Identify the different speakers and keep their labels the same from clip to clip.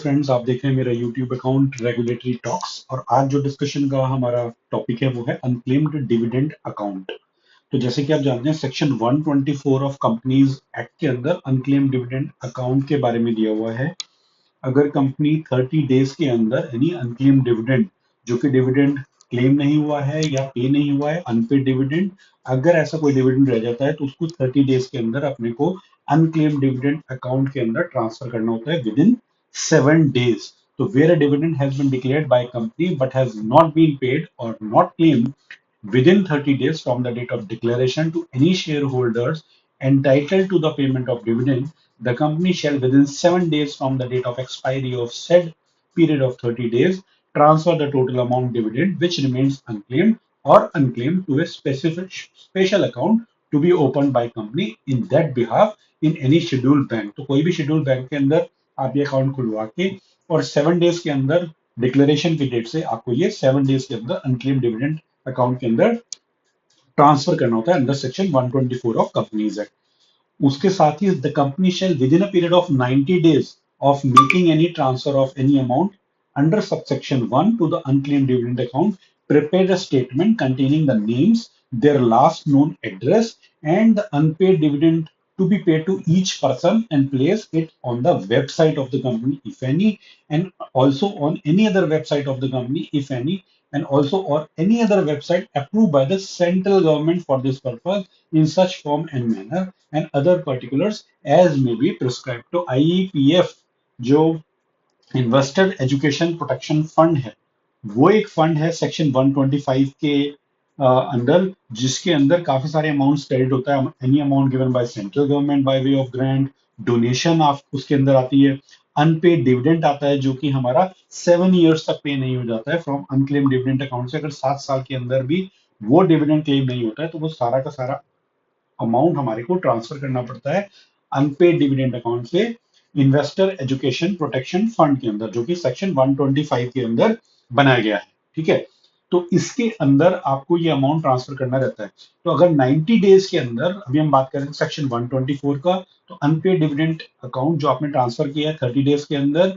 Speaker 1: Friends, आप देख रहे हैं मेरा यूट्यूब अकाउंट रेगुलेटरी टॉक्स। और आज जो डिस्कशन का हमारा टॉपिक है वो है अनक्लेम्ड डिविडेंड अकाउंट। तो जैसे कि आप जानते हैं, सेक्शन 124 ऑफ कंपनीज एक्ट के अंदर अनक्लेम्ड डिविडेंड अकाउंट के बारे में दिया हुआ है। अगर कंपनी 30 डेज के अंदर यानी अनक्लेम्ड डिविडेंड, जो कि डिविडेंड क्लेम नहीं हुआ है या पे नहीं हुआ है, अनपेड डिविडेंड, अगर ऐसा कोई डिविडेंड रह जाता है तो उसको 30 डेज के अंदर अपने को अनक्लेम्ड डिविडेंड अकाउंट के अंदर ट्रांसफर करना होता है with in 7 days. So where a dividend has been declared by a company but has not been paid or not claimed within 30 days from the date of declaration to any shareholders entitled to the payment of dividend, the company shall within 7 days from the date of expiry of said period of 30 days transfer the total amount dividend which remains unclaimed or unclaimed to a specific special account to be opened by company in that behalf in any scheduled bank. तो कोई भी scheduled bank के अंदर आप ये account खुलवा के और 7 डेज के अंदर डिक्लेरेशन की डेट से आपको ये 7 डेज के अंदर अनक्लेम डिविडेंड अकाउंट के अंदर ट्रांसफर करना होता है under section 124 of companies act. उसके साथ ही the company shall within a period of 90 days of making any transfer of any amount under subsection 1 to the unclaimed dividend account prepare a statement containing the names, their last known address, and the unpaid dividend to be paid to each person and place it on the website of the company if any, and also on any other website of the company if any, and also or any other website approved by the central government for this purpose in such form and manner and other particulars as may be prescribed. तो IEPF जो investor education protection fund है, वो एक fund है section 125 के अंदर, जिसके अंदर काफी सारे अमाउंट क्रेडिट होता है। Any amount given by central government by way of grant, donation आप उसके अंदर आती है, अनपेड डिविडेंड आता है जो कि हमारा 7 years तक पे नहीं हो जाता है फ्रॉम अनक्लेम डिविडेंड अकाउंट से। अगर 7 साल के अंदर भी वो डिविडेंड क्लेम नहीं होता है तो वो सारा का सारा अमाउंट हमारे को ट्रांसफर करना पड़ता है अनपेड डिविडेंड अकाउंट से इन्वेस्टर एजुकेशन प्रोटेक्शन फंड के अंदर, जो कि सेक्शन 125 के अंदर बनाया गया है। ठीक है, तो इसके अंदर आपको ये अमाउंट ट्रांसफर करना रहता है। तो अगर 90 डेज के अंदर, अभी हम बात करें सेक्शन 124 का, तो अनपेड डिविडेंड अकाउंट जो आपने ट्रांसफर किया है 30 डेज के अंदर,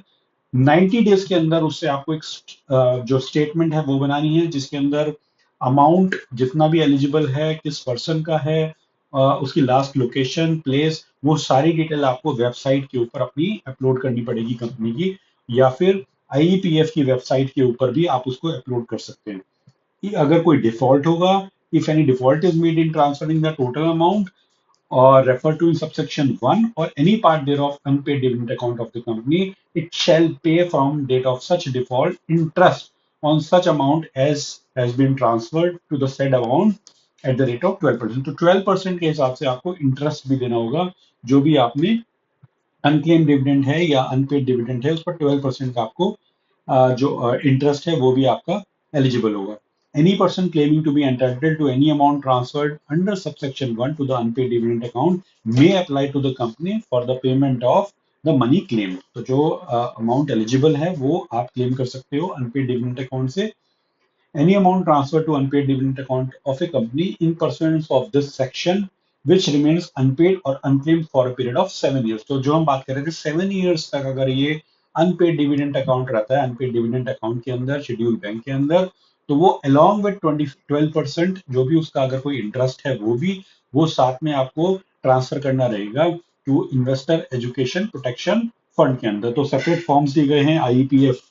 Speaker 1: 90 डेज के अंदर उससे आपको एक जो स्टेटमेंट है वो बनानी है, जिसके अंदर अमाउंट जितना भी एलिजिबल है, किस पर्सन का है, उसकी लास्ट लोकेशन, प्लेस, वो सारी डिटेल आपको वेबसाइट के ऊपर अपनी अपलोड करनी पड़ेगी कंपनी की, या फिर आईईपीएफ की वेबसाइट के ऊपर भी आप उसको अपलोड कर सकते हैं। अगर कोई डिफॉल्ट होगा, if any default is made in transferring the total amount or refer to in subsection 1 or any part thereof unpaid dividend account of the company, it shall pay from date of such default interest on such amount as has been transferred to the said amount at the rate of 12%. तो 12% के हिसाब से आपको interest भी देना होगा, जो भी आपने अनक्लेम डिविडेंड है या अनपेड डिविडेंड है उस पर 12% का आपको जो इंटरेस्ट है वो भी आपका एलिजिबल होगा। Any person claiming to be entitled to any amount transferred under subsection 1 to the unpaid dividend account may apply to the company for the payment of the money claimed. तो जो amount eligible है वो आप claim कर सकते हो unpaid dividend account से। Any amount transferred to unpaid dividend account of a company in pursuance of this section which remains unpaid or unclaimed for a period of 7 years. तो जो हम बात कर रहे थे 7 years तक अगर ये अनपेड डिविडेंड अकाउंट रहता है अनपेड डिविडेंड अकाउंट के अंदर, शेड्यूल बैंक के अंदर, तो वो अलॉन्ग विद 12% जो भी उसका अगर कोई इंटरेस्ट है वो साथ में आपको ट्रांसफर करना रहेगा to investor education protection fund के अंदर। तो सेपरेट फॉर्म्स दिए गए हैं आईपीएफ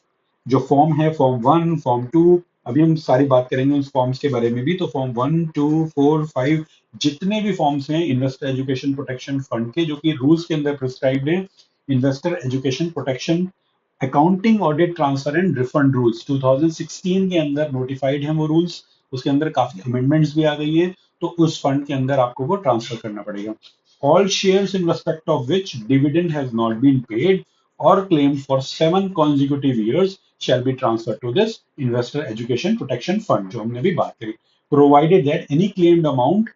Speaker 1: जो फॉर्म है, फॉर्म 1, फॉर्म 2, अभी हम सारी बात करेंगे उस फॉर्म्स के बारे में भी। तो फॉर्म 1, 2, 4, 5 जितने भी फॉर्म्स हैं इन्वेस्टर एजुकेशन प्रोटेक्शन फंड के, जो कि रूल्स के अंदर प्रिस्क्राइब्ड है, investor education protection accounting audit transfer and refund rules 2016 के अंदर नोटिफाइड हैं वो रूल्स। उसके अंदर काफी अमेंडमेंट्स भी आ गई है, तो उस फंड के अंदर आपको वो ट्रांसफर करना पड़ेगा। All shares in respect of which dividend has not been paid or claimed for 7 consecutive years shall be transferred to this investor education protection fund जो हमने अभी बात करी, provided that any claimed amount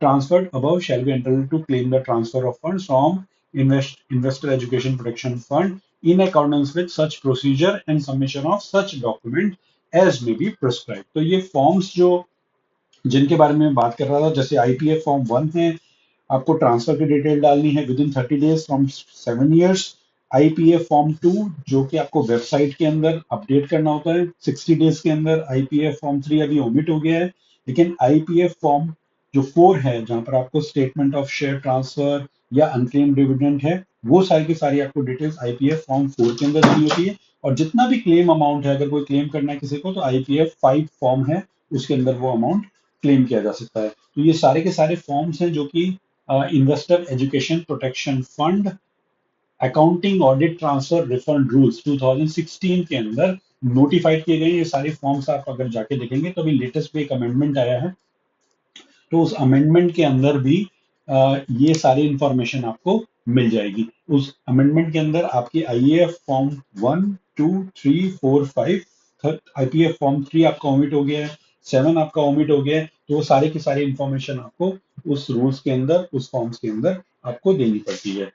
Speaker 1: transferred above shall be entitled to claim the transfer of funds from investor education protection fund in accordance with such procedure and submission of such document as may be prescribed. तो ये forms जो जिनके बारे में बात कर रहा था, जैसे आईपीएफ फॉर्म 1 है, आपको ट्रांसफर की डिटेल डालनी है with in 30 days from 7 years। IPF form 2 जो कि आपको वेबसाइट के अंदर अपडेट करना होता है 60 डेज के अंदर। आईपीएफ फॉर्म 3 अभी ओमिट हो गया है, लेकिन आईपीएफ फॉर्म जो 4 है जहां पर आपको स्टेटमेंट ऑफ शेयर ट्रांसफर या अनक्लेम डिविडेंड है, वो सारी की सारी आपको डिटेल्स आईपीएफ फॉर्म 4 के अंदर देनी होती है। और जितना भी क्लेम अमाउंट है, अगर कोई क्लेम करना है किसी को, तो आईपीएफ 5 फॉर्म है, उसके अंदर वो अमाउंट क्लेम किया जा सकता है। तो ये सारे के सारे फॉर्म्स हैं जो कि investor education protection fund accounting audit transfer refund rules 2016 के अंदर नोटिफाइड किए गए। ये सारे फॉर्म्स आप अगर जाके देखेंगे तो अभी लेटेस्ट पे एक अमेंडमेंट आया है, तो उस अमेंडमेंट के अंदर भी ये सारी इंफॉर्मेशन आपको मिल जाएगी। उस अमेंडमेंट के अंदर आपकी आईएएफ फॉर्म 1, 2, 3, 4, 5, आईपीएफ फॉर्म 3 आपका ओमिट हो गया है, 7 आपका ओमिट हो गया है। तो वो सारी की सारी इंफॉर्मेशन आपको उस रूल्स के अंदर, उस फॉर्म्स के अंदर आपको देनी पड़ती है।